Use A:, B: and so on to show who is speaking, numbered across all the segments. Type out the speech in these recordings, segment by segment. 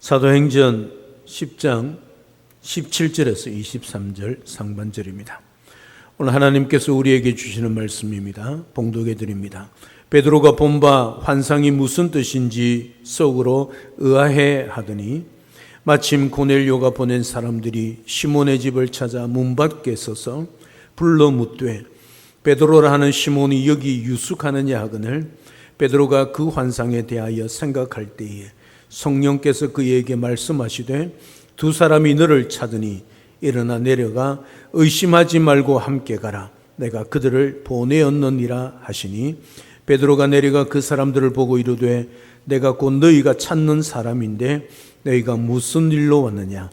A: 사도행전 10장 17절에서 23절 상반절입니다. 오늘 하나님께서 우리에게 주시는 말씀입니다. 봉독해 드립니다. 베드로가 본 바 환상이 무슨 뜻인지 속으로 의아해 하더니 마침 고넬료가 보낸 사람들이 시몬의 집을 찾아 문 밖에 서서 불러 묻되 베드로라 하는 시몬이 여기 유숙하느냐 하거늘 베드로가 그 환상에 대하여 생각할 때에 성령께서 그에게 말씀하시되 두 사람이 너를 찾으니 일어나 내려가 의심하지 말고 함께 가라. 내가 그들을 보내었느니라 하시니 베드로가 내려가 그 사람들을 보고 이르되 내가 곧 너희가 찾는 사람인데 너희가 무슨 일로 왔느냐.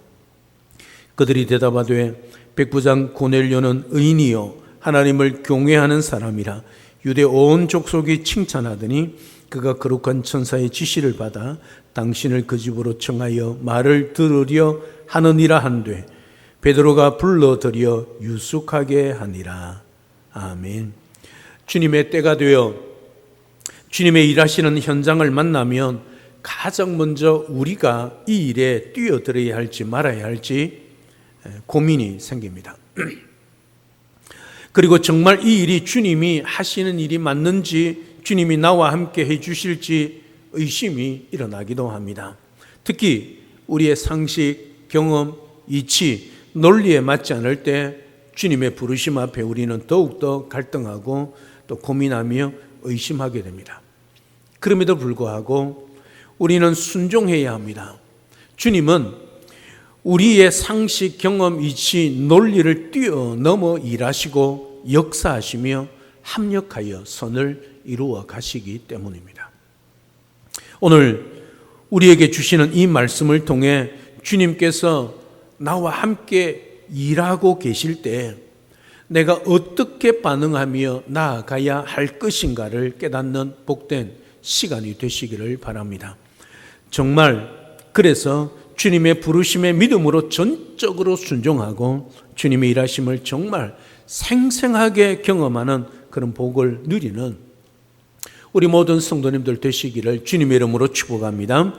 A: 그들이 대답하되 백부장 고넬료는 의인이요 하나님을 경외하는 사람이라 유대 온 족속이 칭찬하더니 그가 거룩한 천사의 지시를 받아 당신을 그 집으로 청하여 말을 들으려 하느니라 한되 베드로가 불러들여 유숙하게 하니라. 아멘. 주님의 때가 되어 주님의 일하시는 현장을 만나면 가장 먼저 우리가 이 일에 뛰어들어야 할지 말아야 할지 고민이 생깁니다. 그리고 정말 이 일이 주님이 하시는 일이 맞는지 주님이 나와 함께 해 주실지 의심이 일어나기도 합니다. 특히 우리의 상식, 경험, 이치, 논리에 맞지 않을 때 주님의 부르심 앞에 우리는 더욱더 갈등하고 또 고민하며 의심하게 됩니다. 그럼에도 불구하고 우리는 순종해야 합니다. 주님은 우리의 상식, 경험, 이치, 논리를 뛰어넘어 일하시고 역사하시며 합력하여 선을 이루어 가시기 때문입니다. 오늘 우리에게 주시는 이 말씀을 통해 주님께서 나와 함께 일하고 계실 때 내가 어떻게 반응하며 나아가야 할 것인가를 깨닫는 복된 시간이 되시기를 바랍니다. 정말 그래서 주님의 부르심에 믿음으로 전적으로 순종하고 주님의 일하심을 정말 생생하게 경험하는 그런 복을 누리는 우리 모든 성도님들 되시기를 주님의 이름으로 축복합니다.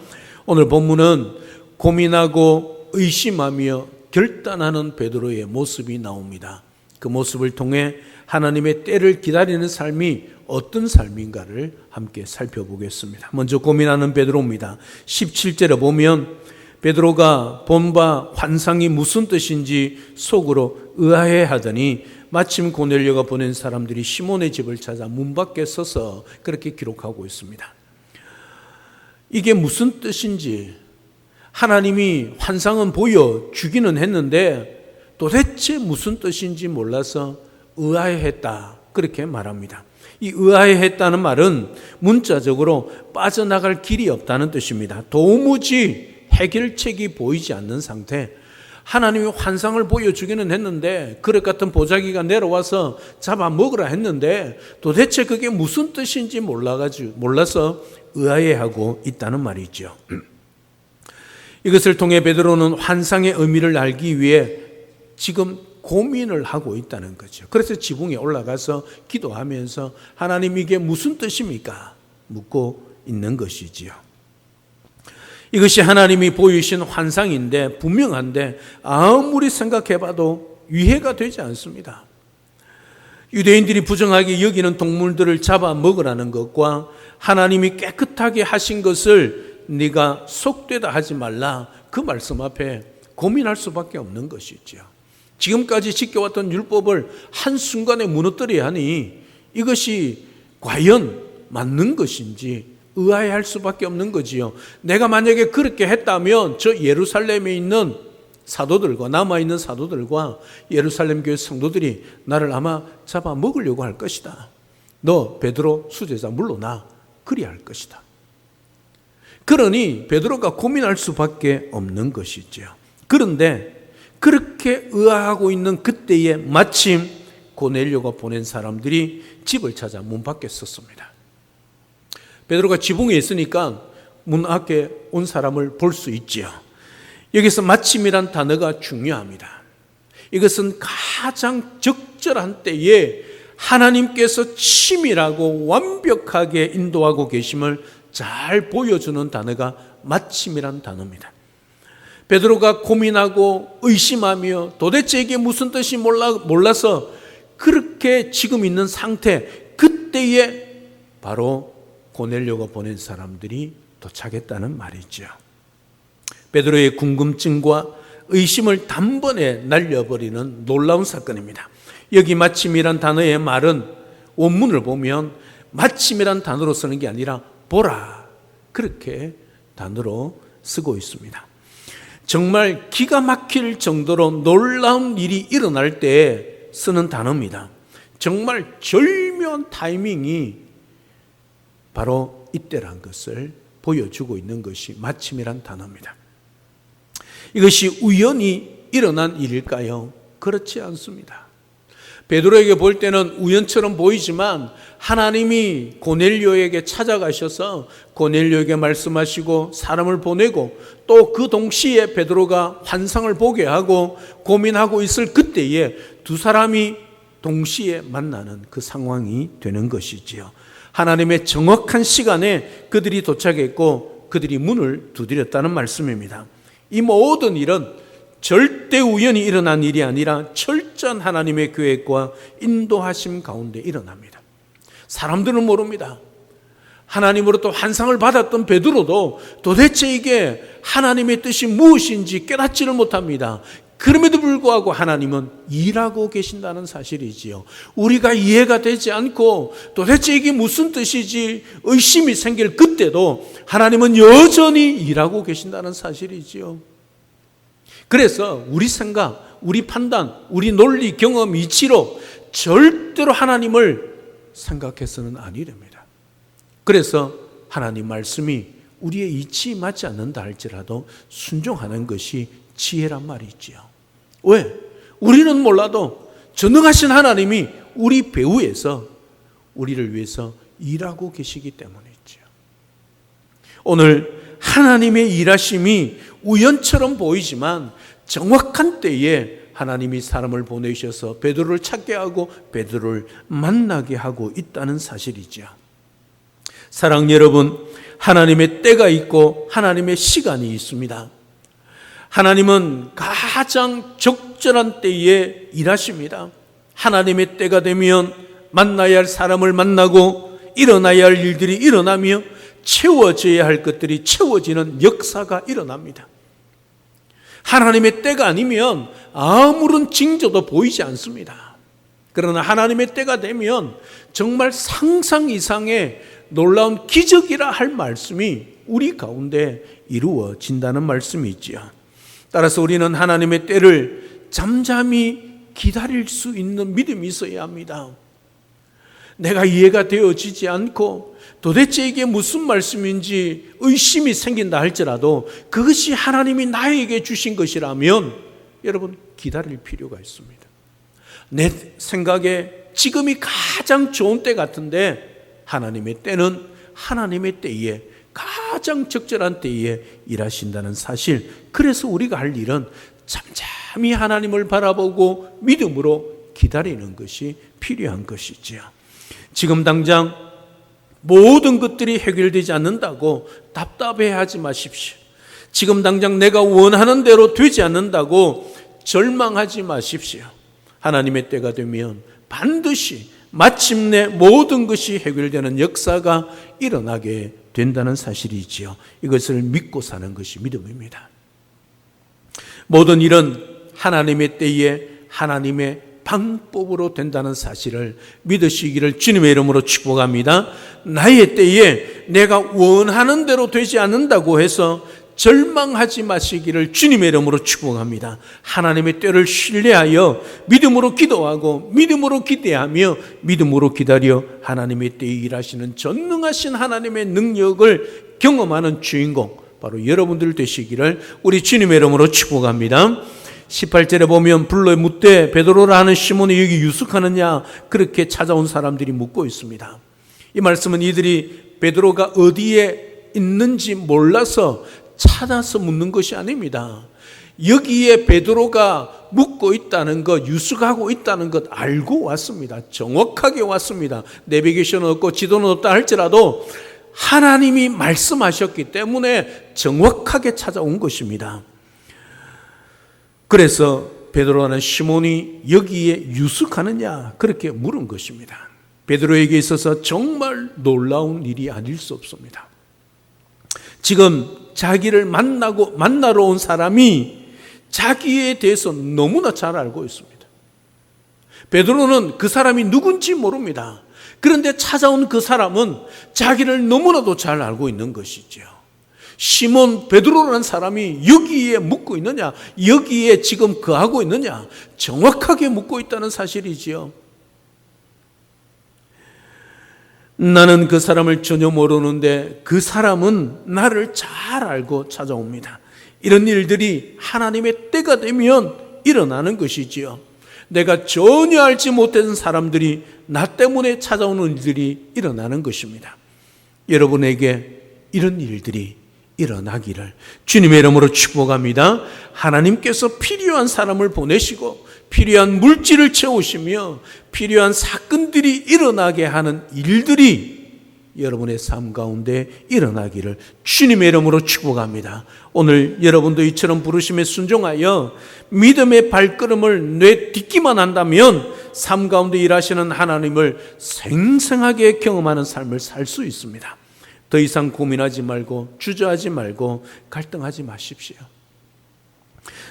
A: 오늘 본문은 고민하고 의심하며 결단하는 베드로의 모습이 나옵니다. 그 모습을 통해 하나님의 때를 기다리는 삶이 어떤 삶인가를 함께 살펴보겠습니다. 먼저 고민하는 베드로입니다. 17절에 보면 베드로가 본 바 환상이 무슨 뜻인지 속으로 의아해 하더니 마침 고넬료가 보낸 사람들이 시몬의 집을 찾아 문 밖에 서서 그렇게 기록하고 있습니다. 이게 무슨 뜻인지 하나님이 환상은 보여주기는 했는데 도대체 무슨 뜻인지 몰라서 의아해했다 그렇게 말합니다. 이 의아해했다는 말은 문자적으로 빠져나갈 길이 없다는 뜻입니다. 도무지 해결책이 보이지 않는 상태. 하나님이 환상을 보여주기는 했는데 그릇 같은 보자기가 내려와서 잡아먹으라 했는데 도대체 그게 무슨 뜻인지 몰라서 의아해하고 있다는 말이죠. 이것을 통해 베드로는 환상의 의미를 알기 위해 지금 고민을 하고 있다는 거죠. 그래서 지붕에 올라가서 기도하면서 하나님 이게 무슨 뜻입니까? 묻고 있는 것이지요. 이것이 하나님이 보이신 환상인데 분명한데 아무리 생각해봐도 이해가 되지 않습니다. 유대인들이 부정하게 여기는 동물들을 잡아먹으라는 것과 하나님이 깨끗하게 하신 것을 네가 속되다 하지 말라 그 말씀 앞에 고민할 수밖에 없는 것이죠. 지금까지 지켜왔던 율법을 한순간에 무너뜨려야 하니 이것이 과연 맞는 것인지 의아해할 수밖에 없는 거지요. 내가 만약에 그렇게 했다면 저 예루살렘에 있는 사도들과 남아있는 사도들과 예루살렘 교회 성도들이 나를 아마 잡아먹으려고 할 것이다. 너 베드로 수제자 물러나 그리할 것이다. 그러니 베드로가 고민할 수밖에 없는 것이죠. 그런데 그렇게 의아하고 있는 그때에 마침 고넬료가 보낸 사람들이 집을 찾아 문 밖에 섰습니다. 베드로가 지붕에 있으니까 문 앞에 온 사람을 볼 수 있지요. 여기서 마침이란 단어가 중요합니다. 이것은 가장 적절한 때에 하나님께서 치밀하고 완벽하게 인도하고 계심을 잘 보여주는 단어가 마침이란 단어입니다. 베드로가 고민하고 의심하며 도대체 이게 무슨 뜻이 몰라서 그렇게 지금 있는 상태, 그때에 바로 고넬료가 보낸 사람들이 도착했다는 말이죠. 베드로의 궁금증과 의심을 단번에 날려버리는 놀라운 사건입니다. 여기 마침이란 단어의 말은 원문을 보면 마침이란 단어로 쓰는 게 아니라 보라, 그렇게 단어로 쓰고 있습니다. 정말 기가 막힐 정도로 놀라운 일이 일어날 때 쓰는 단어입니다. 정말 절묘한 타이밍이 바로 이때란 것을 보여주고 있는 것이 마침이란 단어입니다. 이것이 우연히 일어난 일일까요? 그렇지 않습니다. 베드로에게 볼 때는 우연처럼 보이지만 하나님이 고넬료에게 찾아가셔서 고넬료에게 말씀하시고 사람을 보내고 또 그 동시에 베드로가 환상을 보게 하고 고민하고 있을 그때에 두 사람이 동시에 만나는 그 상황이 되는 것이지요. 하나님의 정확한 시간에 그들이 도착했고 그들이 문을 두드렸다는 말씀입니다. 이 모든 일은 절대 우연히 일어난 일이 아니라 철저한 하나님의 계획과 인도하심 가운데 일어납니다. 사람들은 모릅니다. 하나님으로부터 환상을 받았던 베드로도 도대체 이게 하나님의 뜻이 무엇인지 깨닫지를 못합니다. 그럼에도 불구하고 하나님은 일하고 계신다는 사실이지요. 우리가 이해가 되지 않고 도대체 이게 무슨 뜻이지 의심이 생길 그때도 하나님은 여전히 일하고 계신다는 사실이지요. 그래서 우리 생각, 우리 판단, 우리 논리, 경험, 이치로 절대로 하나님을 생각해서는 아니랍니다. 그래서 하나님 말씀이 우리의 이치에 맞지 않는다 할지라도 순종하는 것이 지혜란 말이지요. 왜? 우리는 몰라도 전능하신 하나님이 우리 배후에서 우리를 위해서 일하고 계시기 때문이지요. 오늘 하나님의 일하심이 우연처럼 보이지만 정확한 때에 하나님이 사람을 보내셔서 베드로를 찾게 하고 베드로를 만나게 하고 있다는 사실이죠. 사랑하는 여러분, 하나님의 때가 있고 하나님의 시간이 있습니다. 하나님은 가장 적절한 때에 일하십니다. 하나님의 때가 되면 만나야 할 사람을 만나고 일어나야 할 일들이 일어나며 채워져야 할 것들이 채워지는 역사가 일어납니다. 하나님의 때가 아니면 아무런 징조도 보이지 않습니다. 그러나 하나님의 때가 되면 정말 상상 이상의 놀라운 기적이라 할 말씀이 우리 가운데 이루어진다는 말씀이 있지요. 따라서 우리는 하나님의 때를 잠잠히 기다릴 수 있는 믿음이 있어야 합니다. 내가 이해가 되어지지 않고 도대체 이게 무슨 말씀인지 의심이 생긴다 할지라도 그것이 하나님이 나에게 주신 것이라면 여러분 기다릴 필요가 있습니다. 내 생각에 지금이 가장 좋은 때 같은데 하나님의 때는 하나님의 때에 가장 적절한 때에 일하신다는 사실, 그래서 우리가 할 일은 잠잠히 하나님을 바라보고 믿음으로 기다리는 것이 필요한 것이지요. 지금 당장 모든 것들이 해결되지 않는다고 답답해하지 마십시오. 지금 당장 내가 원하는 대로 되지 않는다고 절망하지 마십시오. 하나님의 때가 되면 반드시 마침내 모든 것이 해결되는 역사가 일어나게 된다는 사실이지요. 이것을 믿고 사는 것이 믿음입니다. 모든 일은 하나님의 때에 하나님의 방법으로 된다는 사실을 믿으시기를 주님의 이름으로 축복합니다. 나의 때에 내가 원하는 대로 되지 않는다고 해서 절망하지 마시기를 주님의 이름으로 축복합니다. 하나님의 때를 신뢰하여 믿음으로 기도하고 믿음으로 기대하며 믿음으로 기다려 하나님의 때에 일하시는 전능하신 하나님의 능력을 경험하는 주인공 바로 여러분들 되시기를 우리 주님의 이름으로 축복합니다. 18절에 보면 불러 묻되 베드로라 하는 시몬이 여기 유숙하느냐 그렇게 찾아온 사람들이 묻고 있습니다. 이 말씀은 이들이 베드로가 어디에 있는지 몰라서 찾아서 묻는 것이 아닙니다. 여기에 베드로가 묵고 있다는 것, 유숙하고 있다는 것 알고 왔습니다. 정확하게 왔습니다. 내비게이션은 없고 지도는 없다 할지라도 하나님이 말씀하셨기 때문에 정확하게 찾아온 것입니다. 그래서 베드로라는 시몬이 여기에 유숙하느냐 그렇게 물은 것입니다. 베드로에게 있어서 정말 놀라운 일이 아닐 수 없습니다. 지금 자기를 만나러 온 사람이 자기에 대해서 너무나 잘 알고 있습니다. 베드로는 그 사람이 누군지 모릅니다. 그런데 찾아온 그 사람은 자기를 너무나도 잘 알고 있는 것이죠. 시몬 베드로라는 사람이 여기에 묵고 있느냐, 여기에 지금 거하고 있느냐, 정확하게 묵고 있다는 사실이지요. 나는 그 사람을 전혀 모르는데 그 사람은 나를 잘 알고 찾아옵니다. 이런 일들이 하나님의 때가 되면 일어나는 것이지요. 내가 전혀 알지 못했던 사람들이 나 때문에 찾아오는 일들이 일어나는 것입니다. 여러분에게 이런 일들이 일어나기를 주님의 이름으로 축복합니다. 하나님께서 필요한 사람을 보내시고 필요한 물질을 채우시며 필요한 사건들이 일어나게 하는 일들이 여러분의 삶 가운데 일어나기를 주님의 이름으로 축복합니다. 오늘 여러분도 이처럼 부르심에 순종하여 믿음의 발걸음을 내딛기만 한다면 삶 가운데 일하시는 하나님을 생생하게 경험하는 삶을 살 수 있습니다. 더 이상 고민하지 말고 주저하지 말고 갈등하지 마십시오.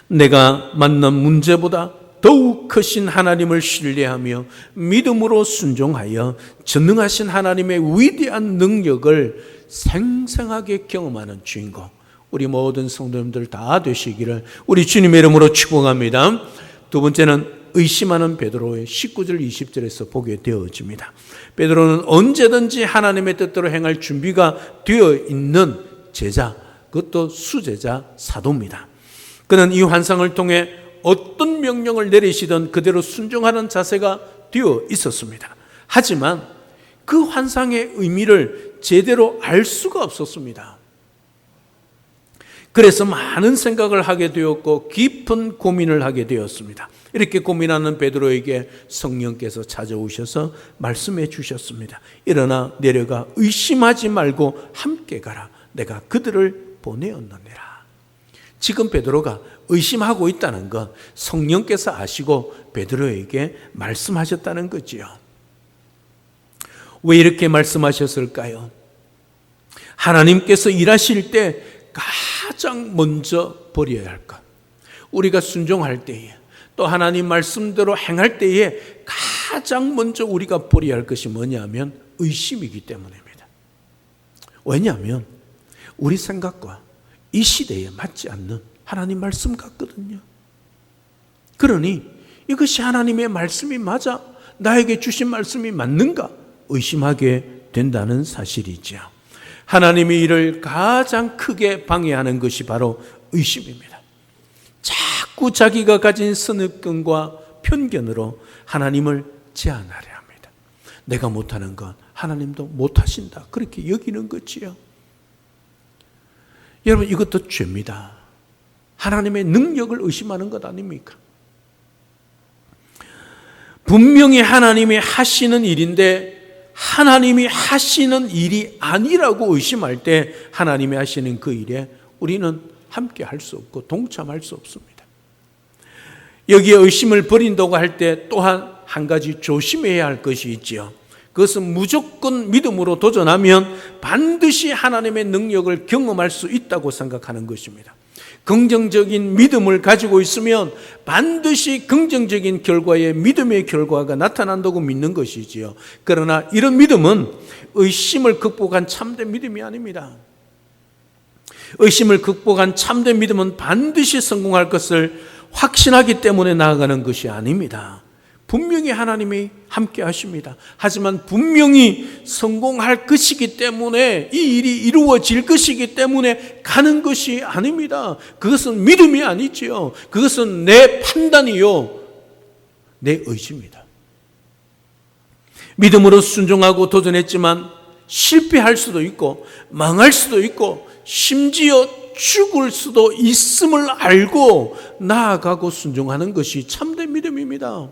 A: 내가 만난 문제보다 더욱 크신 하나님을 신뢰하며 믿음으로 순종하여 전능하신 하나님의 위대한 능력을 생생하게 경험하는 주인공, 우리 모든 성도님들 다 되시기를 우리 주님의 이름으로 축복합니다. 두 번째는 의심하는 베드로의 19절 20절에서 보게 되어집니다. 베드로는 언제든지 하나님의 뜻대로 행할 준비가 되어 있는 제자, 그것도 수제자 사도입니다. 그는 이 환상을 통해 어떤 명령을 내리시든 그대로 순종하는 자세가 되어 있었습니다. 하지만 그 환상의 의미를 제대로 알 수가 없었습니다. 그래서 많은 생각을 하게 되었고 깊은 고민을 하게 되었습니다. 이렇게 고민하는 베드로에게 성령께서 찾아오셔서 말씀해 주셨습니다. 일어나 내려가 의심하지 말고 함께 가라. 내가 그들을 보내었느니라. 지금 베드로가 의심하고 있다는 것 성령께서 아시고 베드로에게 말씀하셨다는 거지요. 왜 이렇게 말씀하셨을까요? 하나님께서 일하실 때 가장 먼저 버려야 할 것, 우리가 순종할 때에 또 하나님 말씀대로 행할 때에 가장 먼저 우리가 버려야 할 것이 뭐냐면 의심이기 때문입니다. 왜냐하면 우리 생각과 이 시대에 맞지 않는 하나님 말씀 같거든요. 그러니 이것이 하나님의 말씀이 맞아? 나에게 주신 말씀이 맞는가? 의심하게 된다는 사실이죠. 하나님의 일을 가장 크게 방해하는 것이 바로 의심입니다. 자꾸 자기가 가진 선입견과 편견으로 하나님을 제한하려 합니다. 내가 못하는 건 하나님도 못하신다, 그렇게 여기는 거지요. 여러분, 이것도 죄입니다. 하나님의 능력을 의심하는 것 아닙니까? 분명히 하나님이 하시는 일인데 하나님이 하시는 일이 아니라고 의심할 때 하나님이 하시는 그 일에 우리는 함께 할 수 없고 동참할 수 없습니다. 여기에 의심을 버린다고 할 때 또한 한 가지 조심해야 할 것이 있지요. 그것은 무조건 믿음으로 도전하면 반드시 하나님의 능력을 경험할 수 있다고 생각하는 것입니다. 긍정적인 믿음을 가지고 있으면 반드시 긍정적인 결과에 믿음의 결과가 나타난다고 믿는 것이지요. 그러나 이런 믿음은 의심을 극복한 참된 믿음이 아닙니다. 의심을 극복한 참된 믿음은 반드시 성공할 것을 확신하기 때문에 나아가는 것이 아닙니다. 분명히 하나님이 함께 하십니다. 하지만 분명히 성공할 것이기 때문에, 이 일이 이루어질 것이기 때문에 가는 것이 아닙니다. 그것은 믿음이 아니지요. 그것은 내 판단이요, 내 의지입니다. 믿음으로 순종하고 도전했지만 실패할 수도 있고 망할 수도 있고 심지어 죽을 수도 있음을 알고 나아가고 순종하는 것이 참된 믿음입니다.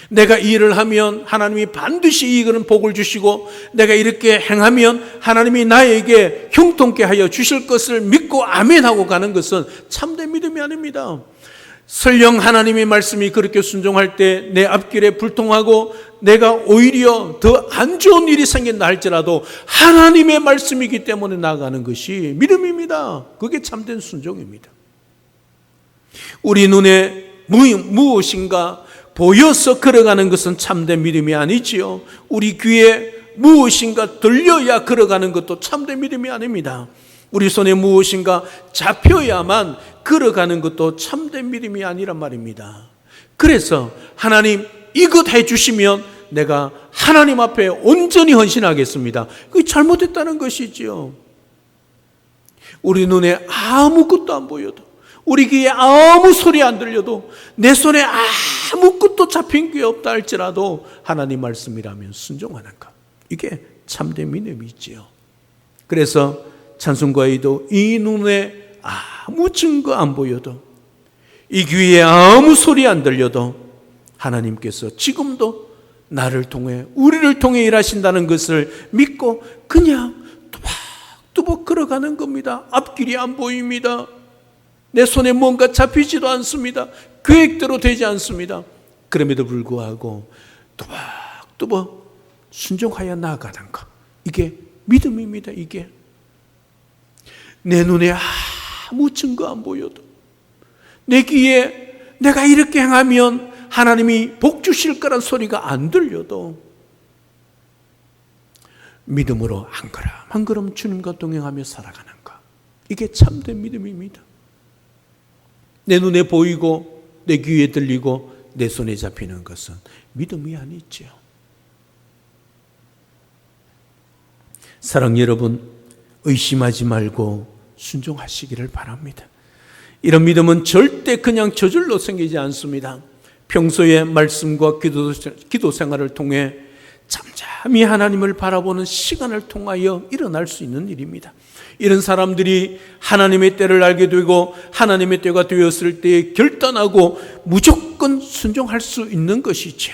A: 내가 이 일을 하면 하나님이 반드시 이 일은 복을 주시고, 내가 이렇게 행하면 하나님이 나에게 형통케 하여 주실 것을 믿고 아멘하고 가는 것은 참된 믿음이 아닙니다. 설령 하나님의 말씀이 그렇게 순종할 때 내 앞길에 불통하고 내가 오히려 더 안 좋은 일이 생긴다 할지라도 하나님의 말씀이기 때문에 나아가는 것이 믿음입니다. 그게 참된 순종입니다. 우리 눈에 무엇인가 보여서 걸어가는 것은 참된 믿음이 아니지요. 우리 귀에 무엇인가 들려야 걸어가는 것도 참된 믿음이 아닙니다. 우리 손에 무엇인가 잡혀야만 걸어가는 것도 참된 믿음이 아니란 말입니다. 그래서 하나님 이것 해주시면 내가 하나님 앞에 온전히 헌신하겠습니다. 그게 잘못했다는 것이지요. 우리 눈에 아무것도 안 보여도, 우리 귀에 아무 소리 안 들려도, 내 손에 아무것도 잡힌 게 없다 할지라도 하나님 말씀이라면 순종하는 것, 이게 참된 믿음이지요. 그래서 찬송가에도 이 눈에 아무 증거 안 보여도, 이 귀에 아무 소리 안 들려도 하나님께서 지금도 나를 통해, 우리를 통해 일하신다는 것을 믿고 그냥 뚜벅뚜벅 걸어가는 겁니다. 앞길이 안 보입니다. 내 손에 뭔가 잡히지도 않습니다. 계획대로 되지 않습니다. 그럼에도 불구하고 뚜벅뚜벅 순종하여 나아가는 것, 이게 믿음입니다. 이게 내 눈에 아무 증거 안 보여도, 내 귀에 내가 이렇게 행하면 하나님이 복 주실 거란 소리가 안 들려도 믿음으로 한 걸음 한 걸음 주님과 동행하며 살아가는 것, 이게 참된 믿음입니다. 내 눈에 보이고 내 귀에 들리고 내 손에 잡히는 것은 믿음이 아니죠. 사랑 여러분, 의심하지 말고 순종하시기를 바랍니다. 이런 믿음은 절대 그냥 저절로 생기지 않습니다. 평소에 말씀과 기도 생활을 통해 잠잠히 하나님을 바라보는 시간을 통하여 일어날 수 있는 일입니다. 이런 사람들이 하나님의 때를 알게 되고 하나님의 때가 되었을 때에 결단하고 무조건 순종할 수 있는 것이죠.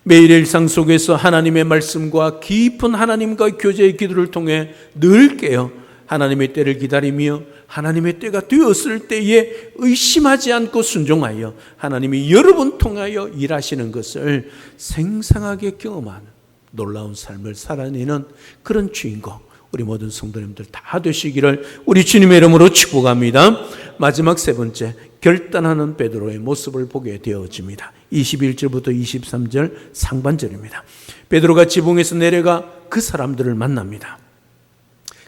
A: 매일의 일상 속에서 하나님의 말씀과 깊은 하나님과 교제의 기도를 통해 늘 깨어 하나님의 때를 기다리며 하나님의 때가 되었을 때에 의심하지 않고 순종하여 하나님이 여러 번 통하여 일하시는 것을 생생하게 경험하는 놀라운 삶을 살아내는 그런 주인공, 우리 모든 성도님들 다 되시기를 우리 주님의 이름으로 축복합니다. 마지막 세 번째, 결단하는 베드로의 모습을 보게 되어집니다. 21절부터 23절 상반절입니다. 베드로가 지붕에서 내려가 그 사람들을 만납니다.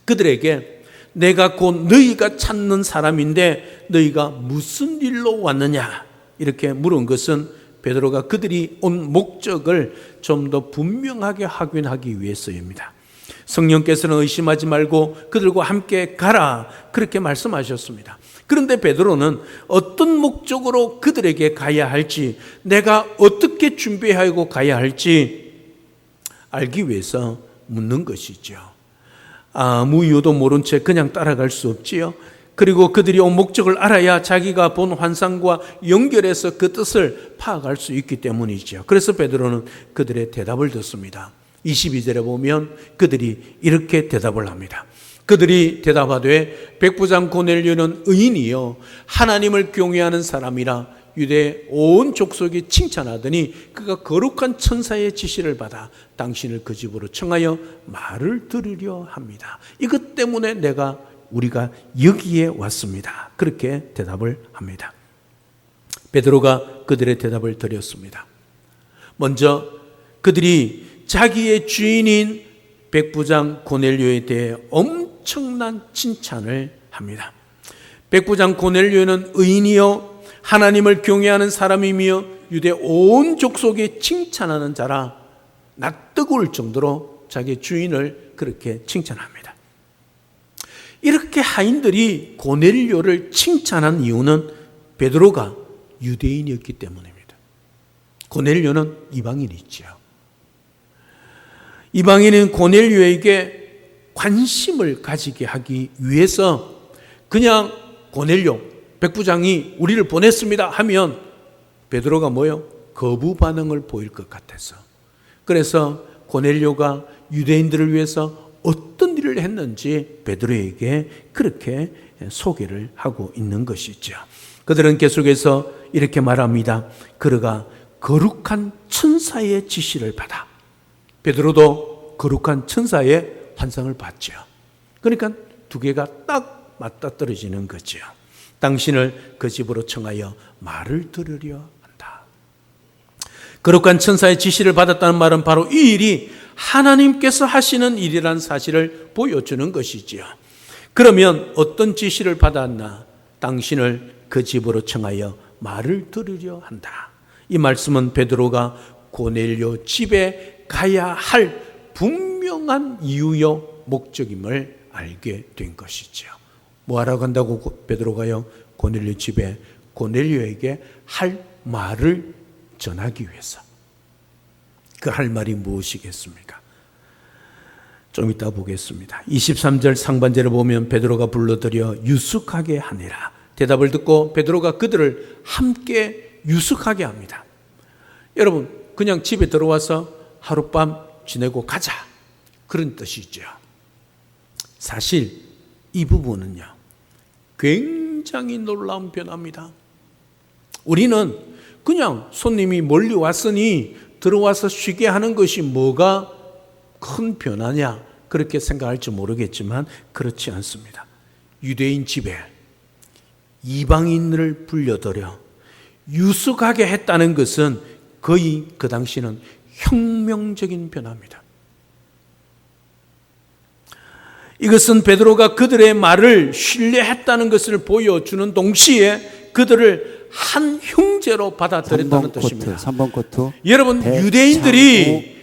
A: 그들에게 내가 곧 너희가 찾는 사람인데 너희가 무슨 일로 왔느냐, 이렇게 물은 것은 베드로가 그들이 온 목적을 좀 더 분명하게 확인하기 위해서입니다. 성령께서는 의심하지 말고 그들과 함께 가라, 그렇게 말씀하셨습니다. 그런데 베드로는 어떤 목적으로 그들에게 가야 할지, 내가 어떻게 준비하고 가야 할지 알기 위해서 묻는 것이죠. 아무 이유도 모른 채 그냥 따라갈 수 없지요. 그리고 그들이 온 목적을 알아야 자기가 본 환상과 연결해서 그 뜻을 파악할 수 있기 때문이죠. 그래서 베드로는 그들의 대답을 듣습니다. 22절에 보면 그들이 이렇게 대답을 합니다. 그들이 대답하되 백부장 고넬료는 의인이요 하나님을 경외하는 사람이라 유대 온 족속이 칭찬하더니 그가 거룩한 천사의 지시를 받아 당신을 그 집으로 청하여 말을 들으려 합니다. 이것 때문에 우리가 여기에 왔습니다. 그렇게 대답을 합니다. 베드로가 그들의 대답을 드렸습니다. 먼저 그들이 자기의 주인인 백부장 고넬료에 대해 엄청난 칭찬을 합니다. 백부장 고넬료는 의인이요 하나님을 경외하는 사람이며 유대 온 족속에 칭찬하는 자라 낯뜨거울 정도로 자기 주인을 그렇게 칭찬합니다. 이렇게 하인들이 고넬료를 칭찬한 이유는 베드로가 유대인이었기 때문입니다. 고넬료는 이방인이지요. 이방인은 고넬료에게 관심을 가지게 하기 위해서 그냥 고넬료 백부장이 우리를 보냈습니다 하면 베드로가 거부 반응을 보일 것 같아서, 그래서 고넬료가 유대인들을 위해서 어떤 일을 했는지 베드로에게 그렇게 소개를 하고 있는 것이죠. 그들은 계속해서 이렇게 말합니다. 그가 거룩한 천사의 지시를 받아. 베드로도 거룩한 천사의 환상을 봤죠. 그러니까 두 개가 딱 맞닥뜨려지는 거죠. 당신을 그 집으로 청하여 말을 들으려 한다. 거룩한 천사의 지시를 받았다는 말은 바로 이 일이 하나님께서 하시는 일이라는 사실을 보여주는 것이지요. 그러면 어떤 지시를 받았나? 당신을 그 집으로 청하여 말을 들으려 한다. 이 말씀은 베드로가 고넬료 집에 가야 할 분명한 이유요 목적임을 알게 된 것이죠. 뭐하러 간다고 베드로가요? 고넬료 집에 고넬료에게 할 말을 전하기 위해서. 그 할 말이 무엇이겠습니까? 좀 이따 보겠습니다. 23절 상반절을 보면 베드로가 불러들여 유숙하게 하니라. 대답을 듣고 베드로가 그들을 함께 유숙하게 합니다. 여러분, 그냥 집에 들어와서 하룻밤 지내고 가자, 그런 뜻이죠. 사실 이 부분은요 굉장히 놀라운 변화입니다. 우리는 그냥 손님이 멀리 왔으니 들어와서 쉬게 하는 것이 뭐가 큰 변화냐 그렇게 생각할지 모르겠지만 그렇지 않습니다. 유대인 집에 이방인을 불려들여 유숙하게 했다는 것은 거의 그 당시는 혁명적인 변화입니다. 이것은 베드로가 그들의 말을 신뢰했다는 것을 보여주는 동시에 그들을 한 형제로 받아들였다는 뜻입니다.
B: 3번 코트.
A: 여러분, 유대인들이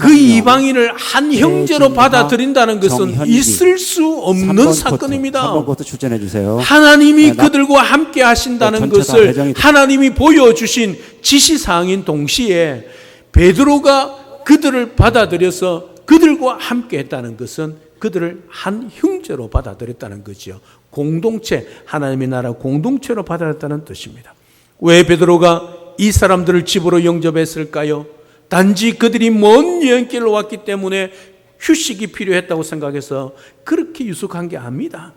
A: 그 이방인을 한 형제로 받아들인다는 것은 있을 수 없는 사건입니다.
B: 3번 코트 출전해 주세요.
A: 하나님이 그들과 함께 하신다는 것을 하나님이 보여주신 지시사항인 동시에 베드로가 그들을 받아들여서 그들과 함께 했다는 것은 그들을 한 형제로 받아들였다는 거죠. 공동체, 하나님의 나라 공동체로 받아들였다는 뜻입니다. 왜 베드로가 이 사람들을 집으로 영접했을까요? 단지 그들이 먼 여행길로 왔기 때문에 휴식이 필요했다고 생각해서 그렇게 유숙한 게 아닙니다.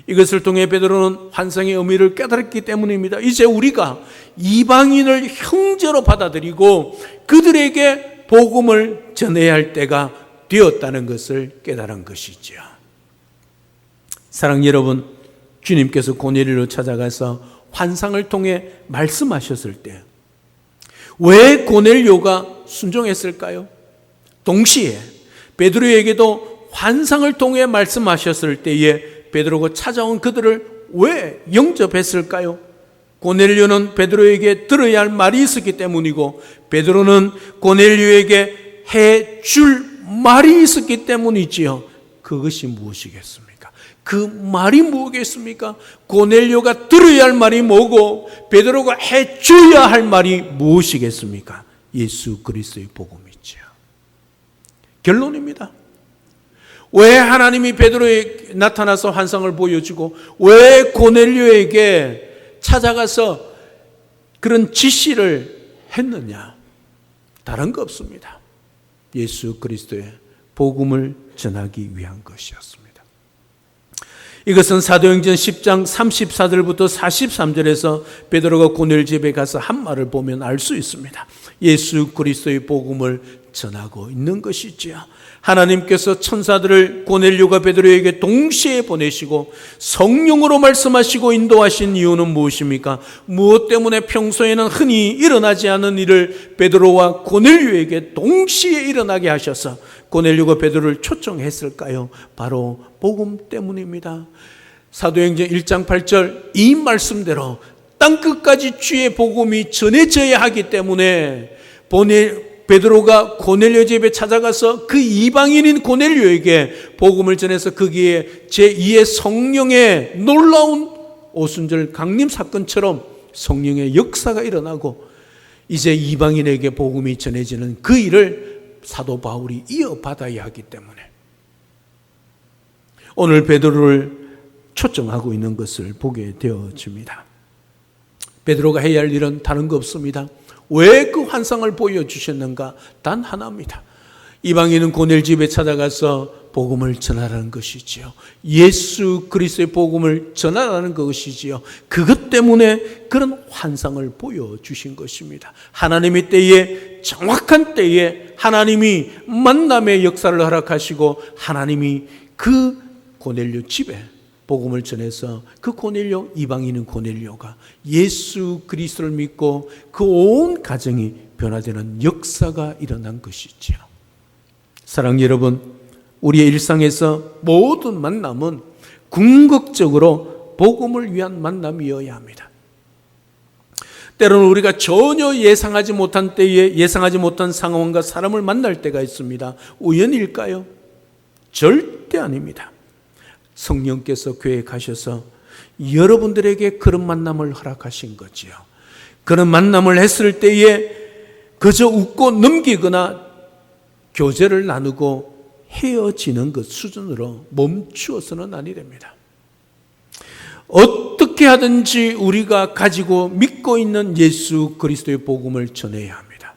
A: 이것을 통해 베드로는 환상의 의미를 깨달았기 때문입니다. 이제 우리가 이방인을 형제로 받아들이고 그들에게 복음을 전해야 할 때가 되었다는 것을 깨달은 것이죠. 사랑하는 여러분, 주님께서 고넬료로 찾아가서 환상을 통해 말씀하셨을 때 왜 고넬료가 순종했을까요? 동시에 베드로에게도 환상을 통해 말씀하셨을 때에 베드로가 찾아온 그들을 왜 영접했을까요? 고넬료는 베드로에게 들어야 할 말이 있었기 때문이고 베드로는 고넬료에게 해줄 말이 있었기 때문이지요. 그것이 무엇이겠습니까? 그 말이 뭐겠습니까? 고넬료가 들어야 할 말이 뭐고 베드로가 해줘야 할 말이 무엇이겠습니까? 예수 그리스도의 복음이죠. 결론입니다. 왜 하나님이 베드로에게 나타나서 환상을 보여주고 왜 고넬료에게 찾아가서 그런 지시를 했느냐? 다른 거 없습니다. 예수 그리스도의 복음을 전하기 위한 것이었습니다. 이것은 사도행전 10장 34절부터 43절에서 베드로가 고넬 집에 가서 한 말을 보면 알 수 있습니다. 예수 그리스도의 복음을 전하고 있는 것이지요. 하나님께서 천사들을 고넬료가 베드로에게 동시에 보내시고 성령으로 말씀하시고 인도하신 이유는 무엇입니까? 무엇 때문에 평소에는 흔히 일어나지 않은 일을 베드로와 고넬료에게 동시에 일어나게 하셔서 고넬료가 베드로를 초청했을까요? 바로 복음 때문입니다. 사도행전 1장 8절 이 말씀대로 땅끝까지 주의 복음이 전해져야 하기 때문에 베드로가 고넬료 집에 찾아가서 그 이방인인 고넬료에게 복음을 전해서 거기에 제2의 성령의 놀라운 오순절 강림 사건처럼 성령의 역사가 일어나고 이제 이방인에게 복음이 전해지는 그 일을 사도 바울이 이어받아야 하기 때문에 오늘 베드로를 초청하고 있는 것을 보게 되어집니다. 베드로가 해야 할 일은 다른 거 없습니다. 왜 그 환상을 보여주셨는가? 단 하나입니다. 이방인은 고넬 집에 찾아가서 복음을 전하라는 것이지요. 예수 그리스도의 복음을 전하라는 것이지요. 그것 때문에 그런 환상을 보여주신 것입니다. 하나님의 때에, 정확한 때에 하나님이 만남의 역사를 허락하시고 하나님이 그 고넬료 집에 복음을 전해서 그 고넬료, 이방인은 고넬료가 예수 그리스도를 믿고 그 온 가정이 변화되는 역사가 일어난 것이지요. 사랑하는 여러분, 우리의 일상에서 모든 만남은 궁극적으로 복음을 위한 만남이어야 합니다. 때로는 우리가 전혀 예상하지 못한 때에 예상하지 못한 상황과 사람을 만날 때가 있습니다. 우연일까요? 절대 아닙니다. 성령께서 교회에 가셔서 여러분들에게 그런 만남을 허락하신 거지요. 그런 만남을 했을 때에 그저 웃고 넘기거나 교제를 나누고 헤어지는 것 수준으로 멈추어서는 아니랍니다. 어떻게 하든지 우리가 가지고 믿고 있는 예수 그리스도의 복음을 전해야 합니다.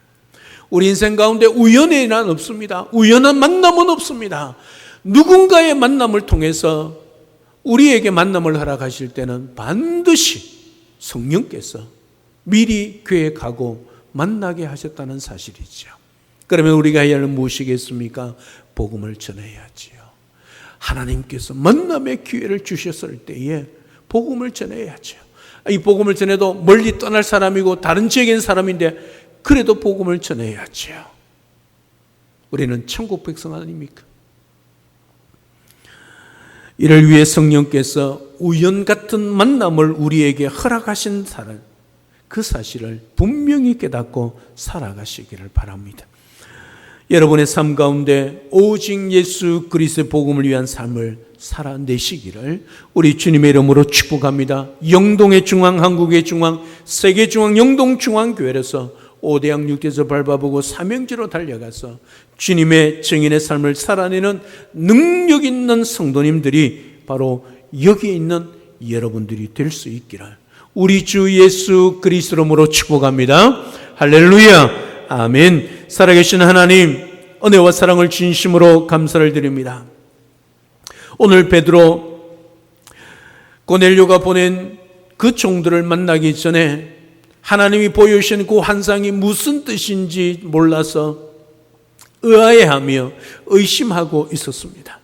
A: 우리 인생 가운데 우연의 일은 없습니다. 우연한 만남은 없습니다. 누군가의 만남을 통해서 우리에게 만남을 허락하실 때는 반드시 성령께서 미리 교회에 가고 만나게 하셨다는 사실이죠. 그러면 우리가 해야 하는 무엇이겠습니까? 복음을 전해야지요. 하나님께서 만남의 기회를 주셨을 때에 복음을 전해야죠. 이 복음을 전해도 멀리 떠날 사람이고 다른 지역에 있는 사람인데 그래도 복음을 전해야죠. 우리는 천국 백성 아닙니까? 이를 위해 성령께서 우연 같은 만남을 우리에게 허락하신 그 사실을 분명히 깨닫고 살아가시기를 바랍니다. 여러분의 삶 가운데 오직 예수 그리스도의 복음을 위한 삶을 살아내시기를 우리 주님의 이름으로 축복합니다. 영동의 중앙, 한국의 중앙, 세계 중앙, 영동 중앙교회에서 5대양 6대서 밟아보고 사명지로 달려가서 주님의 증인의 삶을 살아내는 능력 있는 성도님들이 바로 여기 있는 여러분들이 될 수 있기를 우리 주 예수 그리스도로 이름으로 축복합니다. 할렐루야. 아멘. 살아계신 하나님, 은혜와 사랑을 진심으로 감사를 드립니다. 오늘 베드로 고넬료가 보낸 그 종들을 만나기 전에 하나님이 보여주신 그 환상이 무슨 뜻인지 몰라서 의아해하며 의심하고 있었습니다.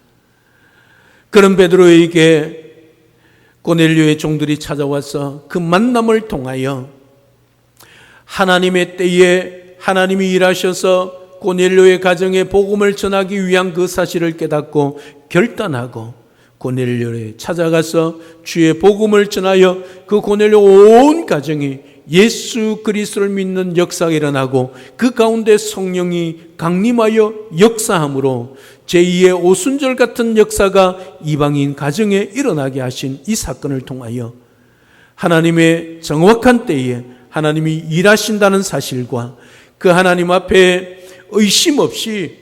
A: 그런 베드로에게 고넬료의 종들이 찾아와서 그 만남을 통하여 하나님의 때에 하나님이 일하셔서 고넬료의 가정에 복음을 전하기 위한 그 사실을 깨닫고 결단하고 고넬료에 찾아가서 주의 복음을 전하여 그 고넬료 온 가정이 예수 그리스도를 믿는 역사가 일어나고 그 가운데 성령이 강림하여 역사함으로 제2의 오순절 같은 역사가 이방인 가정에 일어나게 하신 이 사건을 통하여 하나님의 정확한 때에 하나님이 일하신다는 사실과 그 하나님 앞에 의심 없이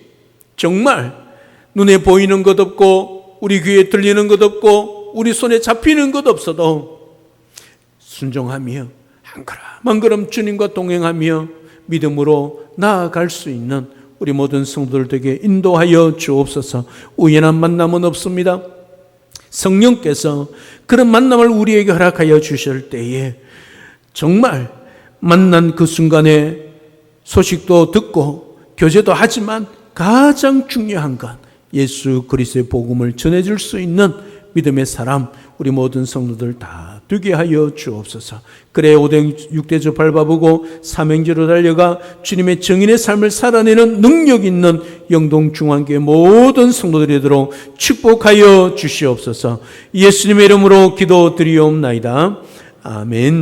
A: 정말 눈에 보이는 것 없고 우리 귀에 들리는 것 없고 우리 손에 잡히는 것 없어도 순종하며 한 걸음 한 걸음 주님과 동행하며 믿음으로 나아갈 수 있는 우리 모든 성도들에게 인도하여 주옵소서. 우연한 만남은 없습니다. 성령께서 그런 만남을 우리에게 허락하여 주실 때에 정말 만난 그 순간에 소식도 듣고 교제도 하지만 가장 중요한 건 예수 그리스도의 복음을 전해줄 수 있는 믿음의 사람 우리 모든 성도들 다 되게 하여 주옵소서. 그래 5대 6대주 밟아보고 사명지로 달려가 주님의 증인의 삶을 살아내는 능력 있는 영동중앙교회 모든 성도들이 되도록 축복하여 주시옵소서. 예수님의 이름으로 기도드리옵나이다. 아멘.